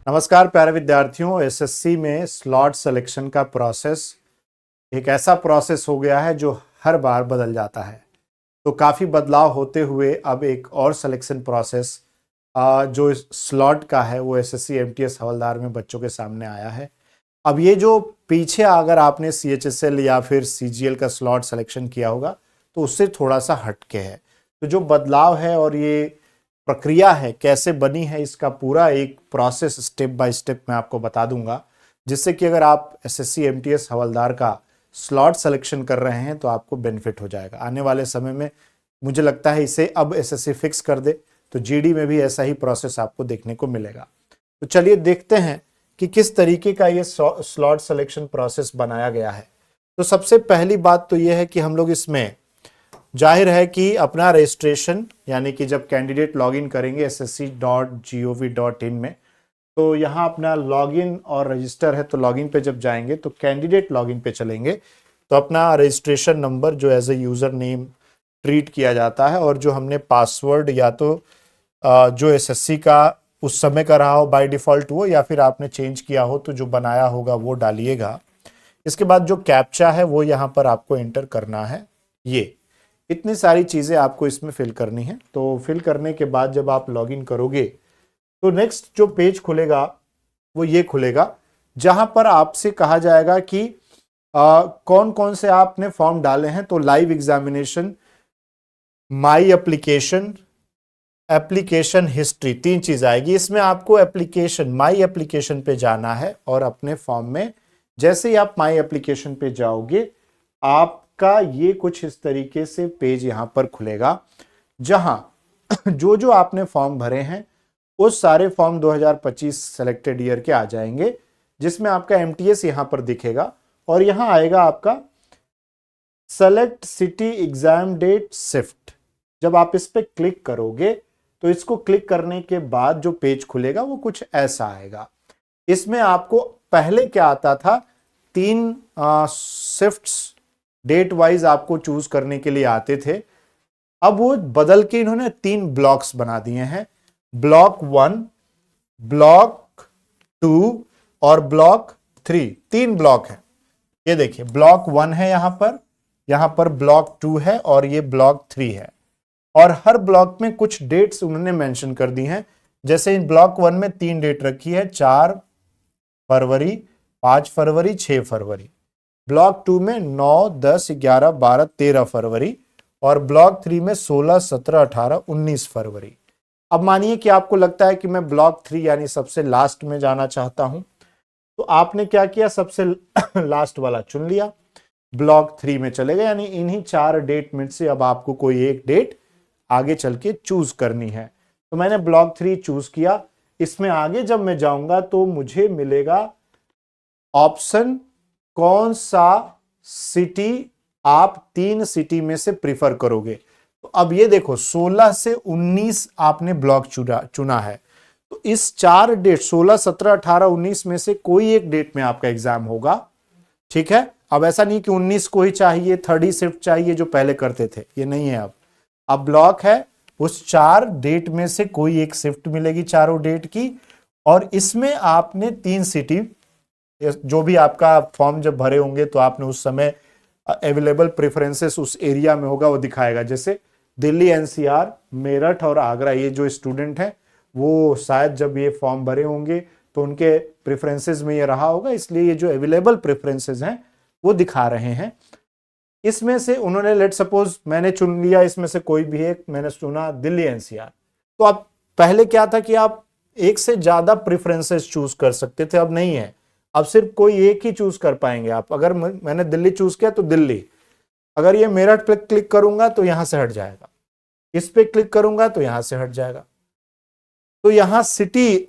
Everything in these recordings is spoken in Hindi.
नमस्कार प्यारे विद्यार्थियों। एसएससी में स्लॉट सिलेक्शन का प्रोसेस एक ऐसा प्रोसेस हो गया है जो हर बार बदल जाता है। तो काफ़ी बदलाव होते हुए अब एक और सिलेक्शन प्रोसेस जो स्लॉट का है वो एसएससी एमटीएस हवलदार में बच्चों के सामने आया है। अब ये जो पीछे अगर आपने सीएचएसएल या फिर सीजीएल का स्लॉट सिलेक्शन किया होगा तो उससे थोड़ा सा हटके है। तो जो बदलाव है और ये प्रक्रिया है कैसे बनी है, इसका पूरा एक प्रोसेस स्टेप बाय स्टेप मैं आपको बता दूंगा, जिससे कि अगर आप एसएससी एमटीएस हवलदार का स्लॉट सिलेक्शन कर रहे हैं तो आपको बेनिफिट हो जाएगा आने वाले समय में। मुझे लगता है इसे अब एसएससी फिक्स कर दे तो जीडी में भी ऐसा ही प्रोसेस आपको देखने को मिलेगा। तो चलिए देखते हैं कि किस तरीके का ये स्लॉट सिलेक्शन प्रोसेस बनाया गया है। तो सबसे पहली बात तो ये है कि हम लोग इसमें जाहिर है कि अपना रजिस्ट्रेशन यानी कि जब कैंडिडेट लॉगिन करेंगे ssc.gov.in में, तो यहाँ अपना लॉगिन और रजिस्टर है। तो लॉगिन पे जब जाएंगे तो कैंडिडेट लॉगिन पे चलेंगे तो अपना रजिस्ट्रेशन नंबर जो as a user name treat किया जाता है और जो हमने पासवर्ड या तो जो एसएससी का उस समय का रहा हो बाय डिफ़ॉल्ट वो, या फिर आपने चेंज किया हो तो जो बनाया होगा वो डालिएगा। इसके बाद जो कैप्चा है वो यहाँ पर आपको एंटर करना है। ये इतनी सारी चीज़ें आपको इसमें फिल करनी है। तो फिल करने के बाद जब आप लॉगिन करोगे तो नेक्स्ट जो पेज खुलेगा वो ये खुलेगा, जहां पर आपसे कहा जाएगा कि कौन कौन से आपने फॉर्म डाले हैं। तो live examination, my application, application history, तीन चीज आएगी इसमें। आपको एप्लीकेशन माई एप्लीकेशन पे जाना है और अपने फॉर्म में जैसे ही आप माई एप्लीकेशन पे जाओगे आपका ये कुछ इस तरीके से पेज यहां पर खुलेगा, जहां जो जो आपने फॉर्म भरे हैं उस सारे फॉर्म 2025 सेलेक्टेड ईयर के आ जाएंगे, जिसमें आपका एमटीएस यहां पर दिखेगा और यहां आएगा आपका select city exam date shift. जब आप इस पे क्लिक करोगे तो इसको क्लिक करने के बाद जो पेज खुलेगा वो कुछ ऐसा आएगा। इसमें आपको पहले क्या आता था, 3 शिफ्ट्स डेट वाइज आपको चूज करने के लिए आते थे। अब वो बदल के इन्होंने 3 ब्लॉक्स बना दिए हैं, ब्लॉक 1, ब्लॉक 2 और ब्लॉक 3। 3 ब्लॉक है। ये देखिए ब्लॉक 1 है यहां पर ब्लॉक 2 है और ये ब्लॉक 3 है। और हर ब्लॉक में कुछ डेट्स उन्होंने मेंशन कर दी हैं। जैसे इन ब्लॉक 1 में 3 डेट रखी है, 4 फरवरी, 5 फरवरी, 6 फरवरी। ब्लॉक 2 में 9, 10, 11, 12, 13 फरवरी और ब्लॉक 3 में 16, 17, 18, 19 फरवरी। अब मानिए कि आपको लगता है कि मैं ब्लॉक 3 यानी सबसे लास्ट में जाना चाहता हूं, तो आपने क्या किया, सबसे लास्ट वाला चुन लिया, ब्लॉक 3 में चले गए। यानी इन्हीं 4 डेट में से अब आपको कोई एक डेट आगे चल के चूज करनी है। तो मैंने ब्लॉक 3 चूज किया। इसमें आगे जब मैं जाऊंगा तो मुझे मिलेगा ऑप्शन कौन सा सिटी आप 3 सिटी में से प्रीफर करोगे। तो अब ये देखो 16 से 19 आपने ब्लॉक चुना है। तो इस 4 डेट 16, 17, 18, 19 में से कोई एक डेट में आपका एग्जाम होगा। ठीक है। अब ऐसा नहीं कि 19 को ही चाहिए, 30 शिफ्ट चाहिए जो पहले करते थे, ये नहीं है। अब ब्लॉक है, उस 4 डेट में से कोई एक शिफ्ट मिलेगी चारों डेट की, और इसमें आपने 3 सिटी, जो भी आपका फॉर्म जब भरे होंगे तो आपने उस समय अवेलेबल प्रेफरेंसेस उस एरिया में होगा वो दिखाएगा। जैसे दिल्ली एनसीआर, मेरठ और आगरा, ये जो स्टूडेंट हैं वो शायद जब ये फॉर्म भरे होंगे तो उनके प्रेफरेंसेस में ये रहा होगा, इसलिए ये जो अवेलेबल प्रेफरेंसेस हैं वो दिखा रहे हैं। इसमें से उन्होंने लेट सपोज मैंने चुन लिया, इसमें से कोई भी एक मैंने चुना दिल्ली एनसीआर। तो अब पहले क्या था कि आप एक से ज्यादा प्रेफरेंसेस चूज कर सकते थे, अब नहीं है। अब सिर्फ कोई एक ही चूज कर पाएंगे आप। अगर मैंने दिल्ली चूज किया तो दिल्ली, अगर ये मेरठ पे क्लिक करूंगा तो यहां से हट जाएगा, इस पे क्लिक करूंगा तो यहां से हट जाएगा। तो यहां सिटी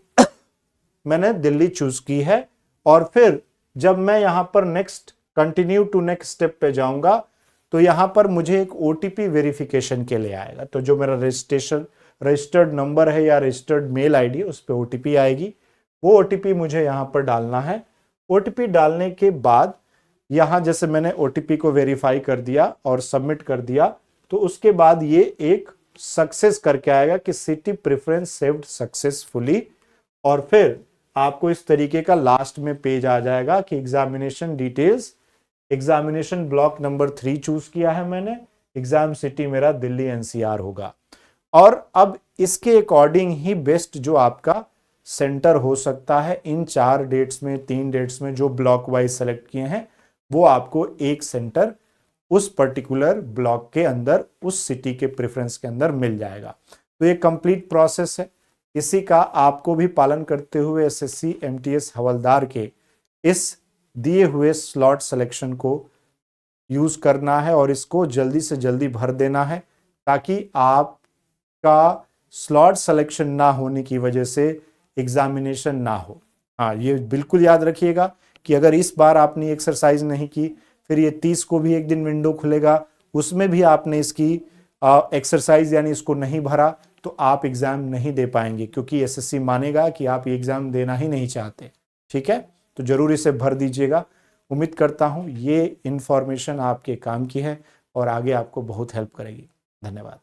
मैंने दिल्ली चूज की है और फिर जब मैं यहां पर next continue to next step पे जाऊंगा तो यहां पर मुझे एक ओटीपी वेरिफिकेशन के लिए आएगा। तो जो मेरा रजिस्टर्ड नंबर है या रजिस्टर्ड मेल आईडी, उस पर ओटीपी आएगी। वो ओटीपी मुझे यहां पर डालना है। ओटीपी डालने के बाद यहां जैसे मैंने ओटीपी को वेरीफाई कर दिया और सबमिट कर दिया, तो उसके बाद ये एक सक्सेस करके आएगा कि सिटी प्रेफरेंस सेव्ड सक्सेसफुली, और फिर आपको इस तरीके का लास्ट में पेज आ जाएगा कि examination details, examination block number 3 choose किया है मैंने, एग्जाम सिटी मेरा दिल्ली एनसीआर होगा। और अब इसके अकॉर्डिंग ही बेस्ट जो आपका सेंटर हो सकता है इन 4 डेट्स में, 3 डेट्स में जो ब्लॉक वाइज सेलेक्ट किए हैं, वो आपको एक सेंटर उस पर्टिकुलर ब्लॉक के अंदर, उस सिटी के प्रेफरेंस के अंदर मिल जाएगा। तो ये कंप्लीट प्रोसेस है। इसी का आपको भी पालन करते हुए एसएससी एमटीएस हवलदार के इस दिए हुए स्लॉट सिलेक्शन को यूज करना है और इसको जल्दी से जल्दी भर देना है, ताकि आपका स्लॉट सिलेक्शन ना होने की वजह से एग्जामिनेशन ना हो। हाँ, ये बिल्कुल याद रखिएगा कि अगर इस बार आपने एक्सरसाइज नहीं की, फिर ये 30 को भी एक दिन विंडो खुलेगा, उसमें भी आपने इसकी एक्सरसाइज यानी इसको नहीं भरा, तो आप एग्जाम नहीं दे पाएंगे, क्योंकि एसएससी मानेगा कि आप ये एग्जाम देना ही नहीं चाहते। ठीक है, तो जरूर इसे भर दीजिएगा। उम्मीद करता हूं ये इंफॉर्मेशन आपके काम की है और आगे आपको बहुत हेल्प करेगी। धन्यवाद।